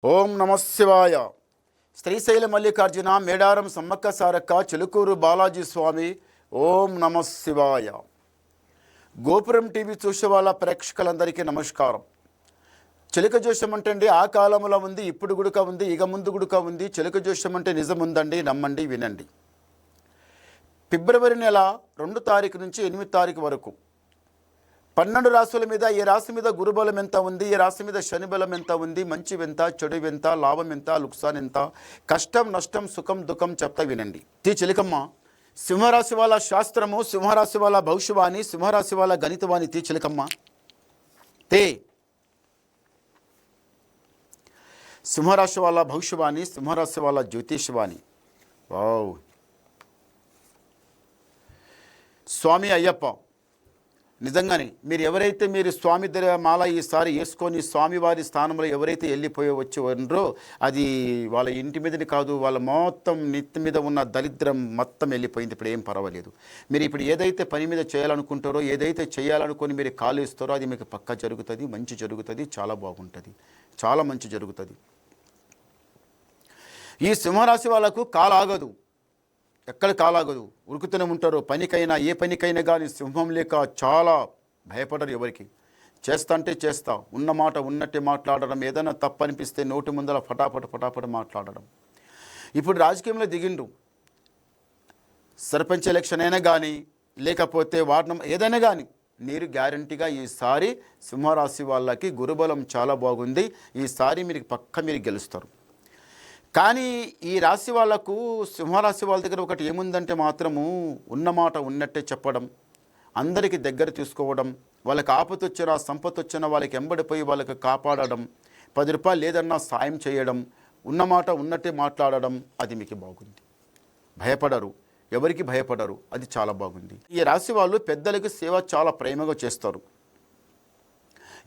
ఓం నమ శివాయ. శ్రీశైల మల్లికార్జున మేడారం సమ్మక్క సారక్క చిలుకూరు బాలాజీ స్వామి. ఓం నమ శివాయ. గోపురం టీవీ చూసే వాళ్ళ ప్రేక్షకులందరికీ నమస్కారం. చిలుక జోషం అంటే ఆ కాలంలో ఉంది, ఇప్పుడు గుడుక ఉంది, ఇక ముందు గుడుక ఉంది. చిలుక జోషం అంటే నిజం ఉందండి, నమ్మండి, వినండి. ఫిబ్రవరి నెల 2 తారీఖు నుంచి 8 తారీఖు వరకు 12 రాశుల మీద ఏ రాశి మీద గురుబలం ఎంత ఉంది, ఏ రాశి మీద శని బలం ఎంత ఉంది, మంచి ఎంత, చెడు ఎంత, లాభం ఎంత, లుక్సాన్ ఎంత, కష్టం నష్టం సుఖం దుఃఖం చెప్తా వినండి. చిలకమ్మ, సింహరాశి వాళ్ళ శాస్త్రము, సింహరాశి వాళ్ళ భవిష్యవాణి, సింహరాశి వాళ్ళ గణితవాణి. చిలకమ్మ తే సింహరాశి వాళ్ళ భవిష్యవాణి, సింహరాశి వాళ్ళ జ్యోతిషవాణి. వావ్. స్వామి అయ్యప్ప, నిజంగానే మీరు స్వామి మాల ఈసారి వేసుకొని స్వామివారి స్థానంలో ఎవరైతే వెళ్ళిపోయి వచ్చి ఉన్నారో అది వాళ్ళ ఇంటి మీదని కాదు, వాళ్ళ మొత్తం నెత్తి మీద ఉన్న దరిద్రం మొత్తం వెళ్ళిపోయింది. ఇప్పుడు ఏం పర్వాలేదు. మీరు ఇప్పుడు ఏదైతే పని మీద చేయాలనుకుంటారో, ఏదైతే చేయాలనుకొని మీరు కాలు ఇస్తారో అది మీకు పక్కా జరుగుతుంది, మంచి జరుగుతుంది, చాలా బాగుంటుంది, చాలా మంచి జరుగుతుంది. ఈ సింహరాశి వాళ్ళకు కాలు ఆగదు, ఎక్కడ కాలాగదు, ఉరుకుతూనే ఉంటారు. పనికైనా ఏ పనికైనా కానీ సింహం లేక చాలా భయపడరు. ఎవరికి చేస్తా చేస్తా, ఉన్న మాట ఉన్నట్టే మాట్లాడడం, ఏదైనా తప్పనిపిస్తే నోటి ముందర ఫటాఫట మాట్లాడడం. ఇప్పుడు రాజకీయంలో దిగిండు, సర్పంచ్ ఎలక్షన్ అయినా కానీ లేకపోతే వార్డు ఏదైనా కానీ మీరు గ్యారంటీగా ఈసారి సింహరాశి వాళ్ళకి గురుబలం చాలా బాగుంది. ఈసారి మీరు గెలుస్తారు. కానీ ఈ రాశి వాళ్లకు, సింహరాశి వాళ్ళ దగ్గర ఒకటి ఏముందంటే మాత్రము ఉన్నమాట ఉన్నట్టే చెప్పడం, అందరికీ దగ్గర తీసుకోవడం, వాళ్ళకి ఆపద వచ్చినా సంపద వచ్చినా వాళ్ళకి ఎంబడిపోయి వాళ్ళకి కాపాడడం, 10 రూపాయలు లేదన్నా సాయం చేయడం, ఉన్నమాట ఉన్నట్టే మాట్లాడడం, అది మీకు బాగుంది. భయపడరు, ఎవరికి భయపడరు, అది చాలా బాగుంది. ఈ రాశి వాళ్ళు పెద్దలకి సేవ చాలా ప్రేమగా చేస్తారు.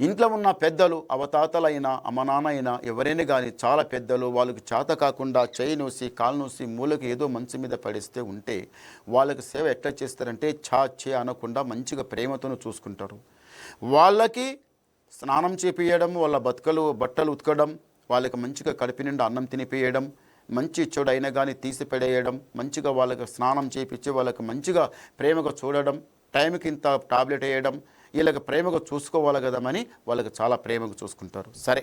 ఇంట్లో ఉన్న పెద్దలు, అవతాతలైనా అమ్మ నాన్న అయినా ఎవరైనా కానీ చాలా పెద్దలు, వాళ్ళకి చేత కాకుండా చేయి నూసి కాలు నూసి మూలకి ఏదో మంచు మీద పడిస్తే ఉంటే వాళ్ళకి సేవ ఎట్లా చేస్తారంటే చే అనకుండా మంచిగా ప్రేమతోనూ చూసుకుంటారు. వాళ్ళకి స్నానం చేపియడం, వాళ్ళ బట్టలు ఉతకడం, వాళ్ళకి మంచిగా కడుపు నిండా అన్నం తినిపియడం, మంచి చెడు అయినా కానీ తీసి పడేయడం, మంచిగా వాళ్ళకి స్నానం చేపించి వాళ్ళకి మంచిగా ప్రేమగా చూడడం, టైంకి ఇంత టాబ్లెట్ వేయడం, వీళ్ళకి ప్రేమగా చూసుకోవాలి కదమని వాళ్ళకి చాలా ప్రేమగా చూసుకుంటారు. సరే,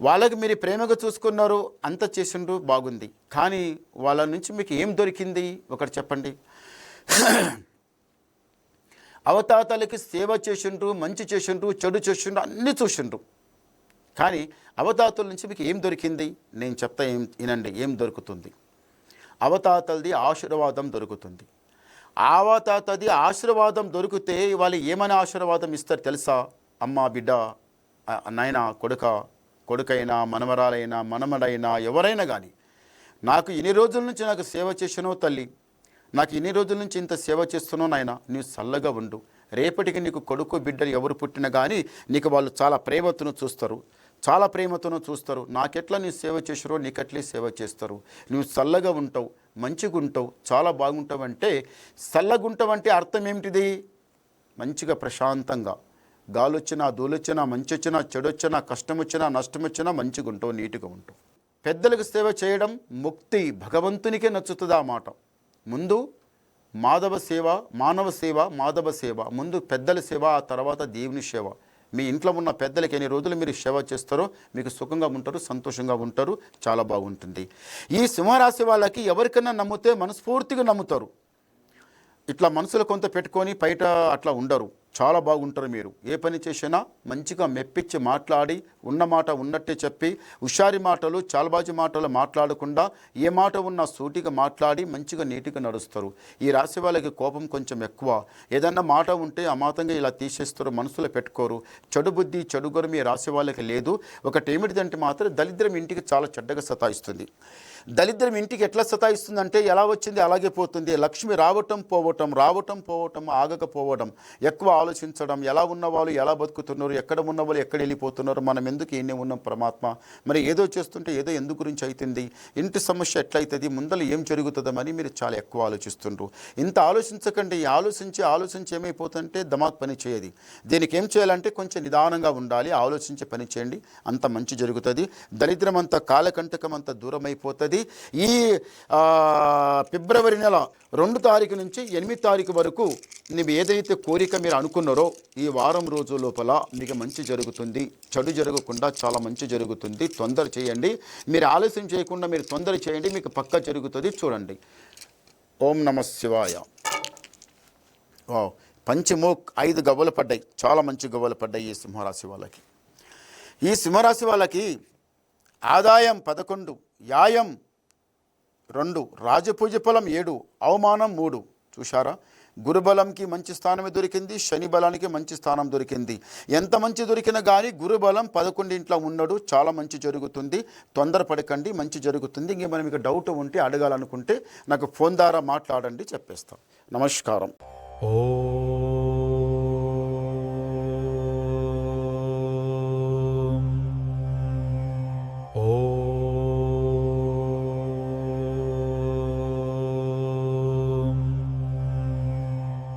వాళ్ళకి మీరు ప్రేమగా చూసుకున్నారు, అంత చేసిండ్రు, బాగుంది. కానీ వాళ్ళ నుంచి మీకు ఏం దొరికింది ఒకటి చెప్పండి. అవతాతలకి సేవ చేసిండ్రు, మంచి చేసిండ్రు, చెడు చేసిండ్రు, అన్నీ చూసిండ్రు. కానీ అవతాతల నుంచి మీకు ఏం దొరికింది నేను చెప్తా, వినండి. ఏం దొరుకుతుంది? అవతాతలది ఆశీర్వాదం దొరుకుతుంది. అవతాతది ఆశీర్వాదం దొరికితే వాళ్ళు ఏమైనా ఆశీర్వాదం ఇస్తారు తెలుసా? అమ్మ, బిడ్డ, నాయన, కొడుకైనా, మనమరాలైనా, మనమడైనా, ఎవరైనా కానీ, నాకు ఇన్ని రోజుల నుంచి నాకు సేవ చేసినో తల్లి, నాకు ఇన్ని రోజుల నుంచి ఇంత సేవ చేస్తున్నావు నాయన, నీవు చల్లగా ఉండు. రేపటికి నీకు కొడుకు బిడ్డలు ఎవరు పుట్టినా కానీ నీకు వాళ్ళు చాలా ప్రేమతోనూ చూస్తారు. నాకెట్లా నీ సేవ చేసారో నీకట్లే సేవ చేస్తారు. నువ్వు చల్లగా ఉంటావు, మంచిగా ఉంటావు, చాలా బాగుంటావు. అంటే చల్లగుంటావు అంటే అర్థం ఏమిటిది? మంచిగా ప్రశాంతంగా, గాలొచ్చినా దూలొచ్చినా, మంచి వచ్చినా చెడు వచ్చినా, కష్టం వచ్చినా నష్టం వచ్చినా మంచిగా ఉంటావు, నీట్గా ఉంటావు. పెద్దలకు సేవ చేయడం ముక్తి, భగవంతునికే నచ్చుతుంది ఆ మాట. ముందు మానవ సేవ, ముందు పెద్దల సేవ, ఆ తర్వాత దేవుని సేవ. మీ ఇంట్లో ఉన్న పెద్దలకి ఎన్ని రోజులు మీరు సేవ చేస్తారో మీకు సుఖంగా ఉంటారు, సంతోషంగా ఉంటారు, చాలా బాగుంటుంది. ఈ సింహరాశి వాళ్ళకి ఎవరికైనా నమ్మితే మనస్ఫూర్తిగా నమ్ముతారు. ఇట్లా మనసులో కొంత పెట్టుకొని బయట అట్లా ఉండరు, చాలా బాగుంటారు. మీరు ఏ పని చేసినా మంచిగా మెప్పించి మాట్లాడి, ఉన్నమాట ఉన్నట్టే చెప్పి, హుషారి మాటలు, చాలబాజీ మాటలు మాట్లాడకుండా ఏ మాట ఉన్నా సూటిగా మాట్లాడి మంచిగా నీటిగా నడుస్తారు. ఈ రాశి వాళ్ళకి కోపం కొంచెం ఎక్కువ. ఏదన్నా మాట ఉంటే అమాతంగా ఇలా తీసేస్తారు, మనసులో పెట్టుకోరు. చెడు బుద్ధి, చెడు గురం ఈ రాశి వాళ్ళకి లేదు. ఒకటి ఏమిటిదంటే మాత్రం దరిద్రం ఇంటికి చాలా చెడ్డగా సతాయిస్తుంది. దరిద్రం ఇంటికి ఎట్లా సతాయిస్తుందంటే ఎలా వచ్చింది అలాగే పోతుంది. లక్ష్మి రావటం పోవటం, ఆగకపోవడం, ఎక్కువ ఆలోచించడం, ఎలా ఉన్నవాళ్ళు ఎలా బతుకుతున్నారు, ఎక్కడ ఉన్నవాళ్ళు ఎక్కడ వెళ్ళిపోతున్నారు, మనం ఎందుకు ఈయనే ఉన్నాం పరమాత్మ, మరి ఏదో చేస్తుంటే ఏదో ఎందు గురించి అవుతుంది, ఇంటి సమస్య ఎట్లయితుంది, ముందర ఏం జరుగుతుందని మీరు చాలా ఎక్కువ ఆలోచిస్తుండ్రు. ఇంత ఆలోచించకండి. ఆలోచించి ఏమైపోతుందంటే దమాక్ పని చేయదు. దీనికి ఏం చేయాలంటే కొంచెం నిదానంగా ఉండాలి, ఆలోచించి పని చేయండి, అంత మంచి జరుగుతుంది. దరిద్రం అంతా కాలకంటకం అంతా దూరం అయిపోతుంది. ఈ ఫిబ్రవరి నెల 2 తారీఖు నుంచి 8 తారీఖు వరకు ನೀವು ఏదైతే కోరిక మీరు అనుకున్నారో ఈ వారం రోజు లోపల మీకు మంచి జరుగుతుంది, చెడు జరగకుండా చాలా మంచి జరుగుతుంది. తొందర చేయండి, మీరు ఆలస్యం చేయకుండా మీరు తొందర చేయండి, మీకు పక్కా జరుగుతుంది. చూడండి. ఓం నమ శివాయ. పంచమోక్ 5 గవ్వలు పడ్డాయి, చాలా మంచి గవ్వలు పడ్డాయి ఈ సింహరాశి వాళ్ళకి. ఈ సింహరాశి వాళ్ళకి ఆదాయం 11, యాయం 2, రాజపూజ ఫలం 7, అవమానం 3. చూశారా? గురుబలంకి మంచి స్థానమే దొరికింది, శని బలానికి మంచి స్థానం దొరికింది. ఎంత మంచి దొరికినా కానీ గురుబలం 11 ఇంట్లో ఉన్నాడు, చాలా మంచి జరుగుతుంది. తొందరపడకండి, మంచి జరుగుతుంది. ఇంకేమైనా మీకు డౌట్ ఉంటే అడగాలనుకుంటే నాకు ఫోన్ ద్వారా మాట్లాడండి, చెప్పేస్తాం. నమస్కారం.